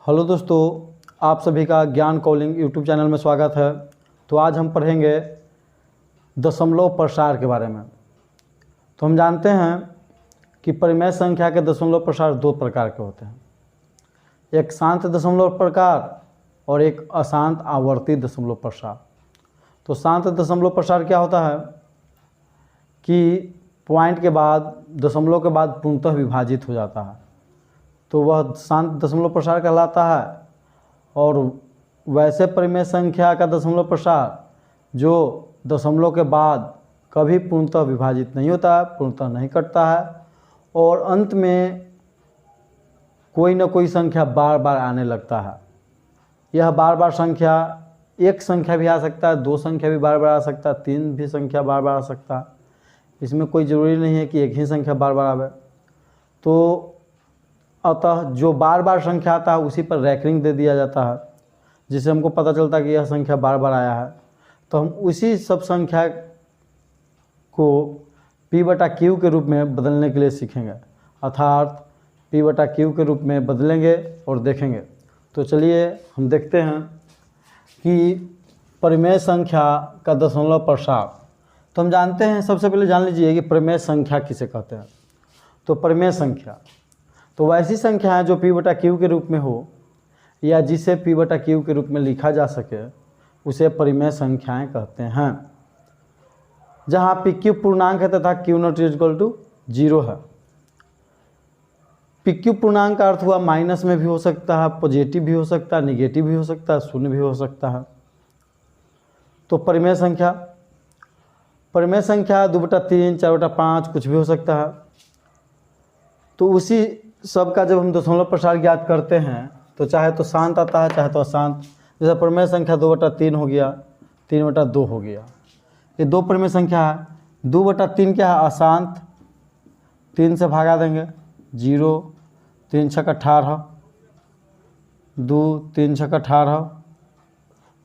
Hello दोस्तों, आप सभी का ज्ञान कॉलिंग यूट्यूब चैनल में स्वागत है। तो आज हम पढ़ेंगे दशमलव प्रसार के बारे में। तो हम जानते हैं कि परिमेय संख्या के दशमलव प्रसार दो प्रकार के होते हैं, एक शांत दशमलव प्रकार और एक अशांत आवर्ती दशमलव प्रसार। तो शांत दशमलव प्रसार क्या होता है कि पॉइंट के बाद दशमलव के बाद पूर्णतः विभाजित हो जाता है, तो वह शांत दशमलव प्रसार कहलाता है। और वैसे परिमेय संख्या का दशमलव प्रसार जो दशमलव के बाद कभी पूर्णतः विभाजित नहीं होता है, पूर्णतः नहीं कटता है और अंत में कोई न कोई संख्या बार बार आने लगता है। यह बार बार संख्या एक संख्या भी आ सकता है, दो संख्या भी बार बार आ सकता है, तीन भी संख्या बार बार आ सकता है। इसमें कोई ज़रूरी नहीं है कि एक ही संख्या बार बार आवे। तो अतः जो बार बार संख्या आता है उसी पर रैंकिंग दे दिया जाता है, जिससे हमको पता चलता है कि यह संख्या बार बार आया है। तो हम उसी सब संख्या को P/Q के रूप में बदलने के लिए सीखेंगे, अर्थात P/Q के रूप में बदलेंगे और देखेंगे। तो चलिए हम देखते हैं कि परिमेय संख्या का दशमलव प्रसार। तो हम जानते हैं, सबसे पहले जान लीजिए कि परिमेय संख्या किसे कहते हैं। तो परिमेय संख्या तो वैसी संख्या है जो P/Q के रूप में हो या जिसे P/Q के रूप में लिखा जा सके, उसे परिमेय संख्याएं कहते हैं। जहाँ PQ पूर्णांक है तथा Q0 0 है। PQ पूर्णांक का अर्थ हुआ माइनस में भी हो सकता है, पॉजिटिव भी हो सकता है, निगेटिव भी हो सकता है, शून्य भी हो सकता है। तो परिमेय संख्या 2/3, 4/5 कुछ भी हो सकता है। तो उसी सब का जब हम दशमलव प्रसार ज्ञात करते हैं तो चाहे तो शांत आता है चाहे तो अशांत। जैसे परिमेय संख्या 2/3 हो गया, 3/2 हो गया, ये दो परिमेय संख्या है। 2/3 क्या है? अशांत। 3 से भागा देंगे 0, 3 × 18, 2 3 × 18,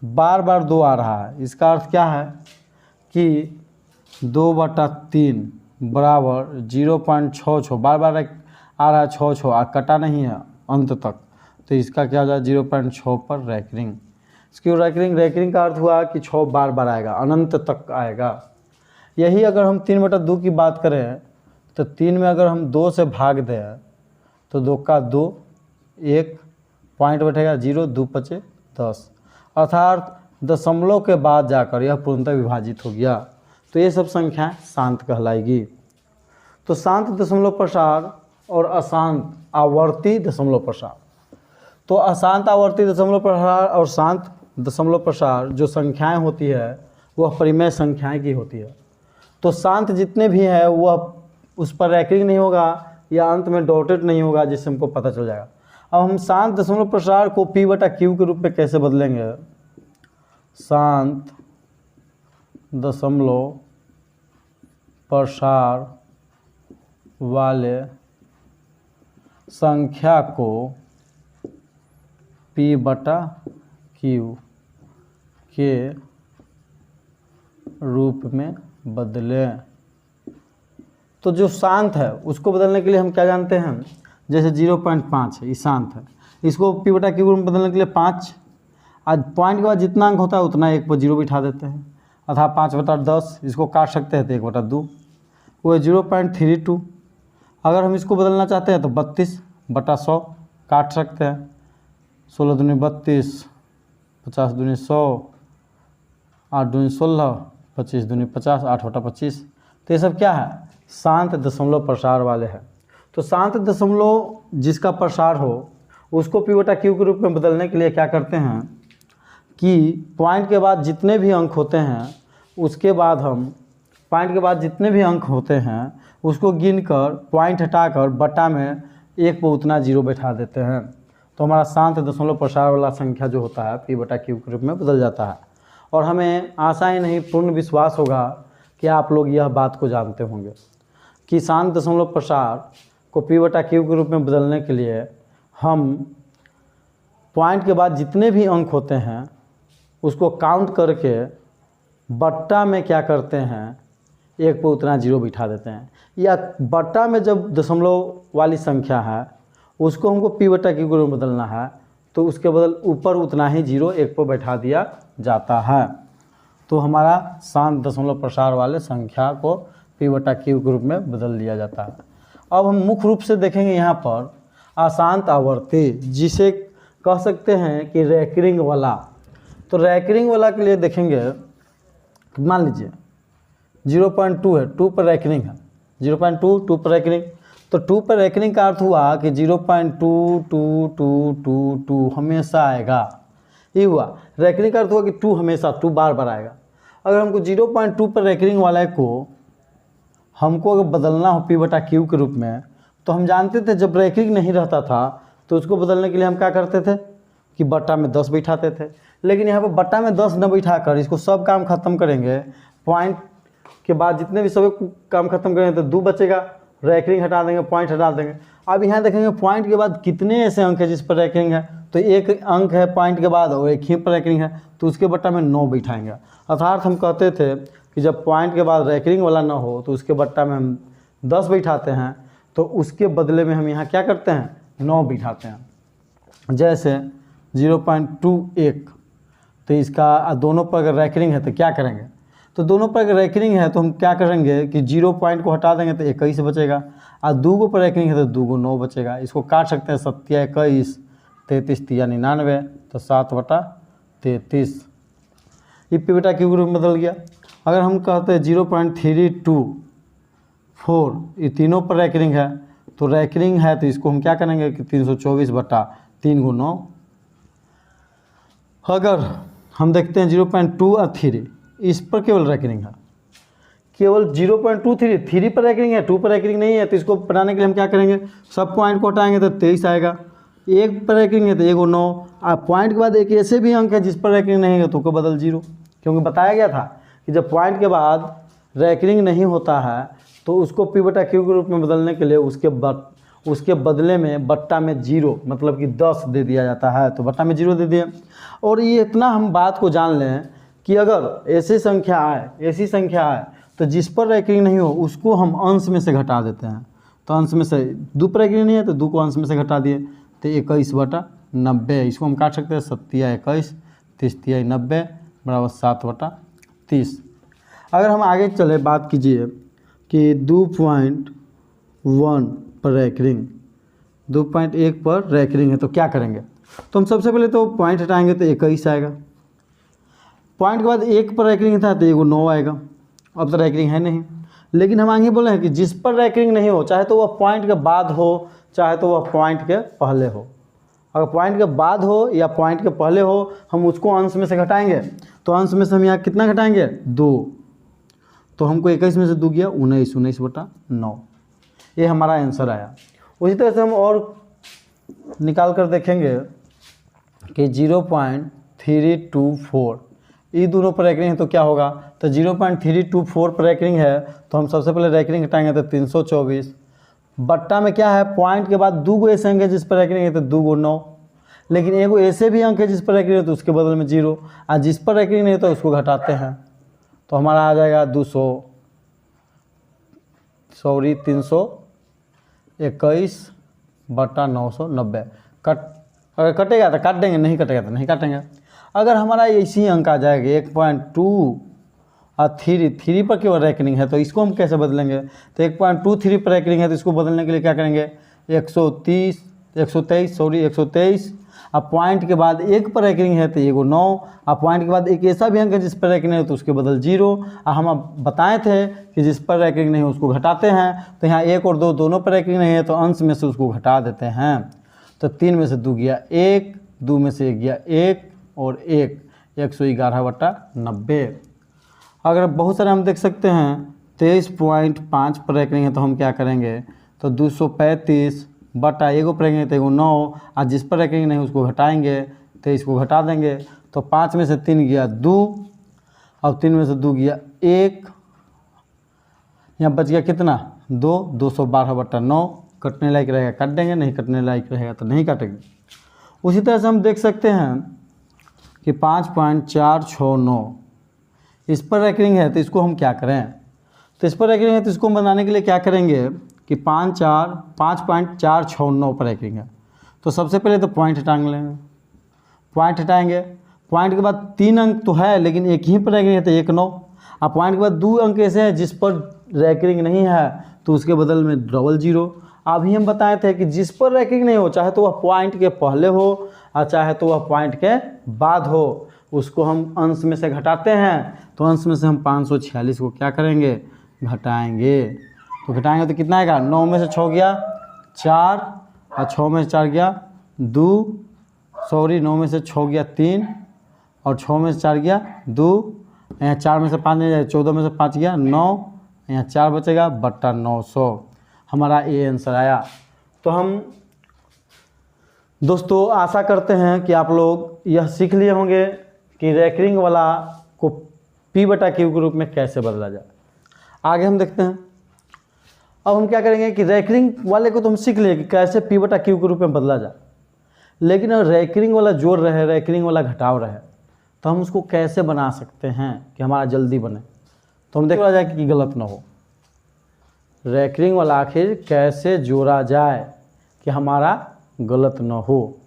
बार बार 2 आ रहा है। इसका अर्थ क्या है कि 2/3 बराबर 0.66 बार बार आ रहा है, 6 कटा नहीं है अंत तक। तो इसका क्या हो जाए 0.6 पर रैंकिंग। इसकी रैंकिंग का अर्थ हुआ कि 6 बार बार आएगा, अनंत तक आएगा। यही अगर हम 3/2 की बात करें तो 3 में अगर हम 2 से भाग दें तो 2 का 2, 1 पॉइंट बैठेगा 0, 2 × 5 = 10, अर्थात दशमलव के बाद जाकर यह पूर्णतः विभाजित हो गया। तो ये सब संख्याएं शांत कहलाएगी। तो शांत दशमलव प्रसार और अशांत आवर्ती दशमलव प्रसार। तो अशांत आवर्ती दशमलव प्रसार और शांत दशमलव प्रसार जो संख्याएं होती है वह परिमेय संख्याएं की होती है। तो शांत जितने भी हैं वह उस पर रैंकिंग नहीं होगा या अंत में डॉटेड नहीं होगा, जिससे हमको पता चल जाएगा। अब हम शांत दशमलव प्रसार को P/Q के रूप में कैसे बदलेंगे? शांत दशमलव प्रसार वाले संख्या को P/Q के रूप में बदलें। तो जो शांत है उसको बदलने के लिए हम क्या जानते हैं? जैसे 0.5 है, ये शांत है, इसको P/Q के रूप में बदलने के लिए 5, आज पॉइंट के बाद जितना अंक होता है उतना एक पर 0 बिठा देते हैं, अर्थात 5/10। इसको काट सकते हैं तो 1/2, वो है 0.32। अगर हम इसको बदलना चाहते हैं तो 32/100 काट सकते हैं। 16 दूनी 32, 50 दूनी 100, 8 दूनी 16, 25 दूनी 50, 8/25। तो ये सब क्या है? शांत दशमलव प्रसार वाले हैं। तो शांत दशमलव जिसका प्रसार हो उसको P/Q के रूप में बदलने के लिए क्या करते हैं कि पॉइंट के बाद जितने भी अंक होते हैं उसके बाद हम पॉइंट के बाद जितने भी अंक होते हैं उसको गिनकर पॉइंट हटाकर बटा में 1 पर उतना 0 बैठा देते हैं। तो हमारा शांत दशमलव प्रसार वाला संख्या जो होता है P/Q के रूप में बदल जाता है। और हमें आशा ही नहीं पूर्ण विश्वास होगा कि आप लोग यह बात को जानते होंगे कि शांत दशमलव प्रसार को P/Q के रूप में बदलने के लिए हम पॉइंट के बाद जितने भी अंक होते हैं उसको काउंट करके बट्टा में क्या करते हैं, 1 पर उतना 0 बिठा देते हैं। या बट्टा में जब दशमलव वाली संख्या है उसको हमको P/Q के रूप में बदलना है तो उसके बदल ऊपर उतना ही 0 1 पर बैठा दिया जाता है। तो हमारा शांत दशमलव प्रसार वाले संख्या को P/Q के रूप में बदल दिया जाता है। अब हम मुख्य रूप से देखेंगे यहाँ पर अशांत आवर्ती, जिसे कह सकते हैं कि रैकरिंग वाला। तो रैकरिंग वाला के लिए देखेंगे, मान लीजिए 0.2 है, 2 पर रैकरिंग है, 0.2 2 पर रैकरिंग। तो 2 पर रैकरिंग का अर्थ हुआ कि 0.222222 हमेशा आएगा, ये हुआ। रैकरिंग का अर्थ हुआ कि 2 हमेशा, 2 बार बार आएगा। अगर हमको 0.2 पर रैकरिंग वाले को हमको अगर बदलना हो P/Q के रूप में, तो हम जानते थे जब रैकरिंग नहीं रहता था तो उसको बदलने के लिए हम क्या करते थे कि बट्टा में 10 बैठाते थे। लेकिन यहाँ पर बट्टा में 10 न बैठा कर इसको सब काम खत्म करेंगे, पॉइंट के बाद जितने भी सब काम खत्म करेंगे तो 2 बचेगा, रैकरिंग हटा देंगे, पॉइंट हटा देंगे। अब यहाँ देखेंगे पॉइंट के बाद कितने ऐसे अंक है जिस पर रैकरिंग है, तो एक अंक है पॉइंट के बाद और एक ही पर रैकरिंग है, तो उसके बट्टा में 9 बैठाएंगे। अर्थात हम कहते थे कि जब पॉइंट के बाद रैकरिंग वाला ना हो तो उसके बट्टा में हम 10 बैठाते हैं, तो उसके बदले में हम यहाँ क्या करते हैं 9 बैठाते हैं। जैसे 0.21, तो इसका दोनों पर अगर रैकरिंग है तो क्या करेंगे, तो दोनों पर अगर रैकरिंग है तो हम क्या करेंगे कि 0 पॉइंट को हटा देंगे तो 21 बचेगा, और 2 पर रैकरिंग है तो 2 9 बचेगा। इसको काट सकते हैं 7 21 33 99, तो 7/33 ये P/Q के रूप में बदल गया। अगर हम कहते हैं 0.324 ये तीनों पर रैकरिंग है, तो रैकरिंग है तो इसको हम क्या करेंगे कि 324/3 × 9। अगर हम देखते हैं 0.2 और 3 इस पर केवल रैकरिंग है, केवल 0.23 3 पर रैकरिंग है, 2 पर रैकरिंग नहीं है, तो इसको बनाने के लिए हम क्या करेंगे सब पॉइंट को हटाएंगे तो 23 आएगा। 1 पर रैकरिंग है तो 1 9, और पॉइंट के बाद एक ऐसे भी अंक है जिस पर रैकरिंग नहीं है तो उसको बदल 0, क्योंकि बताया गया था कि जब पॉइंट के बाद रैकरिंग नहीं होता है तो उसको P/Q के रूप में बदलने के लिए उसके बदले में बट्टा में 0 मतलब कि 10 दे दिया जाता है, तो बट्टा में 0 दे दिए। और ये इतना हम बात को जान लें कि अगर ऐसी संख्या आए तो जिस पर रैकरिंग नहीं हो उसको हम अंश में से घटा देते हैं। तो अंश में से 2 पर रैकरिंग नहीं है तो 2 को अंश में से घटा दिए तो 21/90। इसको हम काट सकते हैं 7 21 30 90 बराबर 7/30। अगर हम आगे चले बात कीजिए कि 2.1 पर रैकरिंग, 2.1 पर रैकरिंग है तो क्या करेंगे, तो हम सबसे पहले तो पॉइंट हटाएंगे तो 21 आएगा। पॉइंट के बाद 1 पर रैकरिंग था तो 9 आएगा। अब तो रैकरिंग है नहीं, लेकिन हम आगे बोले हैं कि जिस पर रैकरिंग नहीं हो, चाहे तो वह पॉइंट के बाद हो चाहे तो वह पॉइंट के पहले हो, अगर पॉइंट के बाद हो या पॉइंट के पहले हो हम उसको अंश में से घटाएंगे। तो अंश में से हम यहाँ कितना घटाएंगे 2, तो हमको 21 में से 2 गया 19, 19/9, ये हमारा आंसर आया। उसी तरह से हम और निकाल कर देखेंगे कि 0.324 ये दोनों पर रैकरिंग है तो क्या होगा, तो 0.324 पर रैकरिंग है तो हम सबसे पहले रैकरिंग हटाएंगे तो 324, बट्टा में क्या है पॉइंट के बाद 2 ऐसे अंक है जिस पर रैकरिंग है तो 2 9, लेकिन एगो ऐसे भी अंक है जिस पर रैकरिंग है तो उसके बदल में 0, और जिस पर रैकरिंग नहीं है तो उसको घटाते हैं तो हमारा आ जाएगा 321/990। अगर कटेगा तो काट देंगे, नहीं कटेगा तो नहीं काटेंगे। अगर हमारा इसी अंक आ जाएगा 1.2 और 3 पर केवल रैकरिंग है तो इसको हम कैसे बदलेंगे, तो 1.23 पर रैकरिंग है तो इसको बदलने के लिए क्या करेंगे 123 और पॉइंट के बाद 1 पर रैकरिंग है तो 9, और पॉइंट के बाद एक ऐसा भी अंक है जिस पर रैकरिंग है तो उसके बदल 0, और हम अब बताए थे कि जिस पर रैकरिंग नहीं है उसको घटाते हैं। तो यहाँ 1 और 2 दोनों पर रैकरिंग नहीं है तो अंश में से उसको घटा देते हैं। तो 3 में से 2 गया 1, 2 में से 1 गया 1 और 1 111/90। अगर बहुत सारे हम देख सकते हैं 23.5 पर रैकरिंग है तो हम क्या करेंगे, तो 235 बटा 1 पर रैकरिंग है तो 9, और जिस पर रैकरिंग नहीं उसको घटाएंगे तो इसको घटा देंगे। तो 5 में से 3 गया 2 और 3 में से 2 गया 1, यहाँ बच गया कितना 2, 212/9। कटने लायक रहेगा काट देंगे, नहीं कटने लायक रहेगा तो नहीं काटेंगे। उसी तरह से हम देख सकते हैं कि 5.469 इस पर रैकरिंग है तो इसको हम क्या करें, तो इस पर रैकरिंग है तो इसको हम बनाने के लिए क्या करेंगे कि 5.469 पर रैकरिंग है तो सबसे पहले तो पॉइंट हटाएंगे लेंगे, पॉइंट हटाएंगे, पॉइंट के बाद 3 अंक तो है लेकिन एक ही पर रैंकिंग है तो 1 9। अब पॉइंट के बाद 2 अंक ऐसे हैं जिस पर रैंकिंग नहीं है तो उसके बदल में 00। अभी हम बताए थे कि जिस पर रैंकिंग नहीं हो, चाहे तो वह पॉइंट के पहले हो और चाहे तो वह पॉइंट के बाद हो, उसको हम अंश में से घटाते हैं। तो अंश में से हम 546 को क्या करेंगे, घटाएंगे। तो घटाएंगे तो कितना आएगा, 9 में से 6 गया 4 और 6 में से 4 गया 2, 9 में से 6 गया 3 और 6 में से 4 गया 2, यहाँ 4 में से 5 नहीं जाए, 14 में से 5 गया 9, यहाँ 4 बचेगा बट्टा 900, हमारा ये आंसर आया। तो हम दोस्तों आशा करते हैं कि आप लोग यह सीख लिए होंगे कि रैंकिंग वाला को P/Q के रूप में कैसे बदला जाए। आगे हम देखते हैं। अब हम क्या करेंगे कि रैंकिंग वाले को तो हम सीख लिए कि कैसे P/Q के रूप में बदला जाए, लेकिन अगर रैंकिंग वाला जोड़ रहे, रैंकिंग वाला घटाव रहे, तो हम उसको कैसे बना सकते हैं कि हमारा जल्दी बने। तो हम देखा जाए कि गलत ना हो। रैंकिंग वाला आखिर कैसे जोड़ा जाए कि हमारा गलत ना हो।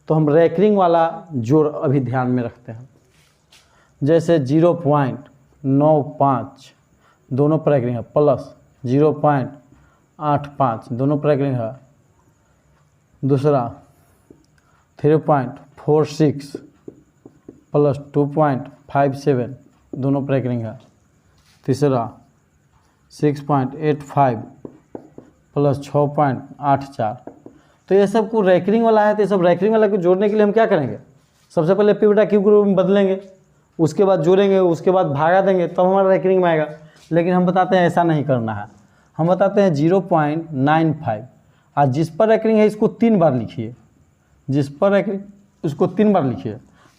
तो हम रैंकिंग वाला जोड़ अभी ध्यान में रखते हैं। जैसे 0.95 दोनों पर रैंकिंग है, प्लस 0.85 दोनों पर रैंकिंग है, दूसरा 3.46 प्लस 2.57 दोनों पर रैंकिंग है, तीसरा 6.85 प्लस 6.84। तो ये सब को रैंकिंग वाला है, तो ये सब रैंकिंग वाला को जोड़ने के लिए हम क्या करेंगे, सबसे पहले P/Q के रूप में बदलेंगे, उसके बाद जोड़ेंगे, उसके बाद भागा देंगे, तब हमारा रैंकिंग में आएगा। लेकिन हम बताते हैं ऐसा नहीं करना है। हम बताते हैं 0.95 आज जिस पर रैंकिंग है इसको 3 बार लिखिए, जिस पर रैंकिंग उसको 3 बार लिखिए,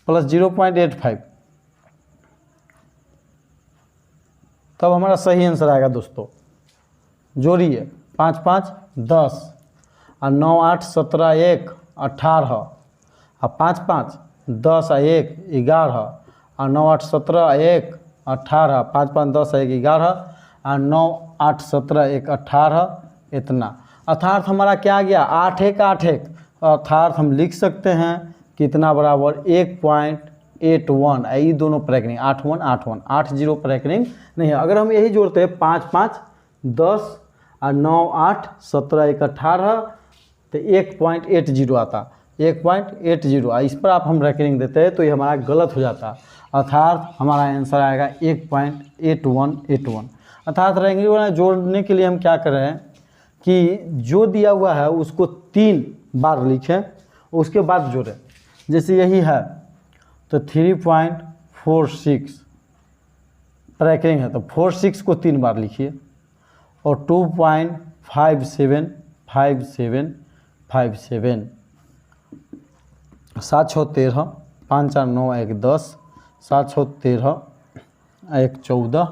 प्लस 0.85, तब हमारा सही आंसर आएगा। दोस्तों जोड़िए 5 5 10 और 9 8 17 1 18 और 5 5 10 और 1 11 और 9 8 17 1 18, 5 5 10 1 11 और 9 8 17 1 18, इतना। अर्थात हमारा क्या गया 8 1 8 1, अर्थात हम लिख सकते हैं कितना बराबर 1.81। ये दोनों पर रैंकिंग 8 1 8 1 8 0 पर रैंकिंग नहीं है। अगर हम यही जोड़ते हैं 5 5 10 और 9 8 17 1 18 तो 1.80 आता, 1.80। इस पर आप हम रैंकिंग देते हैं तो ये हमारा गलत हो जाता, अर्थात हमारा आंसर आएगा 1.8181। अर्थात रैंकिंग वाला जोड़ने के लिए हम क्या कर रहे हैं कि जो दिया हुआ है उसको 3 बार लिखें, उसके बाद जोड़ें। जैसे यही है तो 3.46 रैंकिंग है तो 46 को 3 बार लिखिए, और 2.57 57 57, 7 6 13 5 4 9 1 10, 7 6 13 1 14,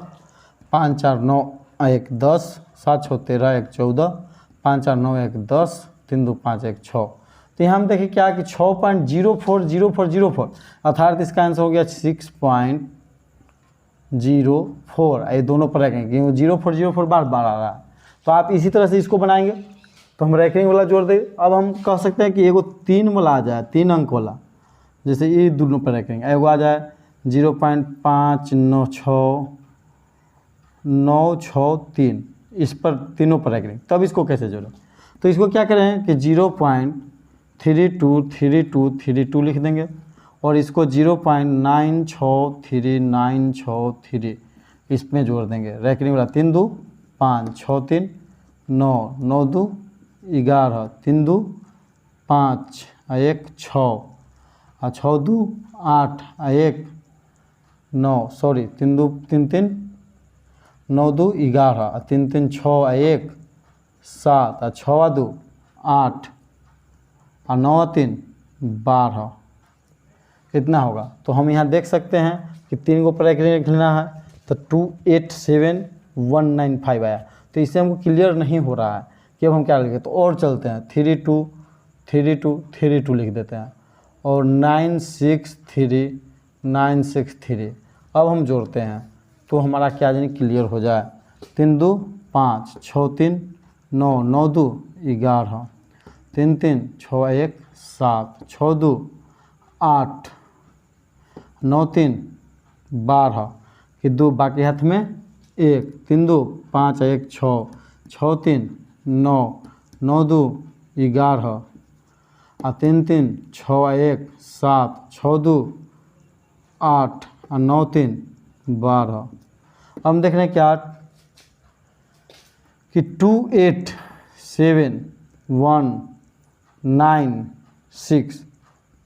5 4 9 1 10, 7 6 13 1 14, 5 4 9 1 10, 3 2 5 1 6। तो यहाँ हम देखिए क्या कि 6.040404, अर्थात इसका आंसर हो गया 6.04। ये दोनों पर रखेंगे क्योंकि 0404 बार बार आ रहा है। तो आप इसी तरह से इसको बनाएंगे तो हम रैंकिंग वाला जोड़ देंगे। अब हम कह सकते हैं कि एगो 3 वाला आ जाए, 3 अंक वाला, जैसे ये दोनों पर रखेंगे, एगो आ जाए 0.5963, इस पर तीनों पर रखेंगे, तब इसको कैसे जोड़ें। तो इसको क्या करें कि 0.323232 लिख देंगे और इसको 0.963963 इसमें जोड़ देंगे। रैंकिंग वाला 3 2 5 6 3 9 9 2 11 3 2 5 1 6 और 6 2 8 1 9 सॉरी 3 2 3 3 9 2 11 और 3 3 6 1 7 और 6 2 8 और 9 3 12, इतना होगा। तो हम यहाँ देख सकते हैं कि 3 को पर लिखना है तो 287195 आया। तो इससे हमको क्लियर नहीं हो रहा है कि अब हम क्या लिखें, तो और चलते हैं 32 32 32 लिख देते हैं और 963 963। अब हम जोड़ते हैं तो हमारा क्या जानी क्लियर हो जाए। 3 2 5 6 3 9 9 2 11 3 3 6 1 7 6 2 8, 9 3 12 कि 2 बाकी हाथ में 1, 3 2 5 1 6, 6 3 9, 9 2 11 और 3 3 6 1 7, 6 2 8 और 9 3 12। अब हम देख रहे हैं क्या कि 2 8 7 1 9 6,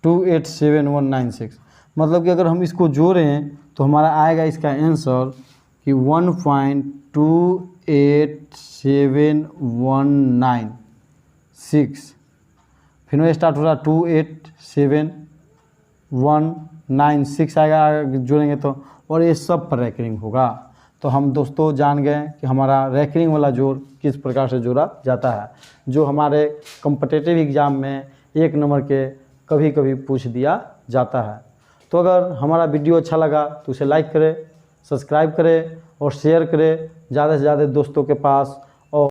2 8 7 1 9 6, मतलब कि अगर हम इसको जोड़ें तो हमारा आएगा इसका आंसर कि 1.28719 फिर में स्टार्ट हो रहा 28719 आएगा जोड़ेंगे तो, और ये सब पर रैंकिंग होगा। तो हम दोस्तों जान गए कि हमारा रैंकिंग वाला जोड़ किस प्रकार से जोड़ा जाता है, जो हमारे कॉम्पिटिटिव एग्ज़ाम में 1 नंबर के कभी कभी पूछ दिया जाता है। तो अगर हमारा वीडियो अच्छा लगा तो उसे लाइक करें, सब्सक्राइब करें और शेयर करें ज़्यादा से ज़्यादा दोस्तों के पास।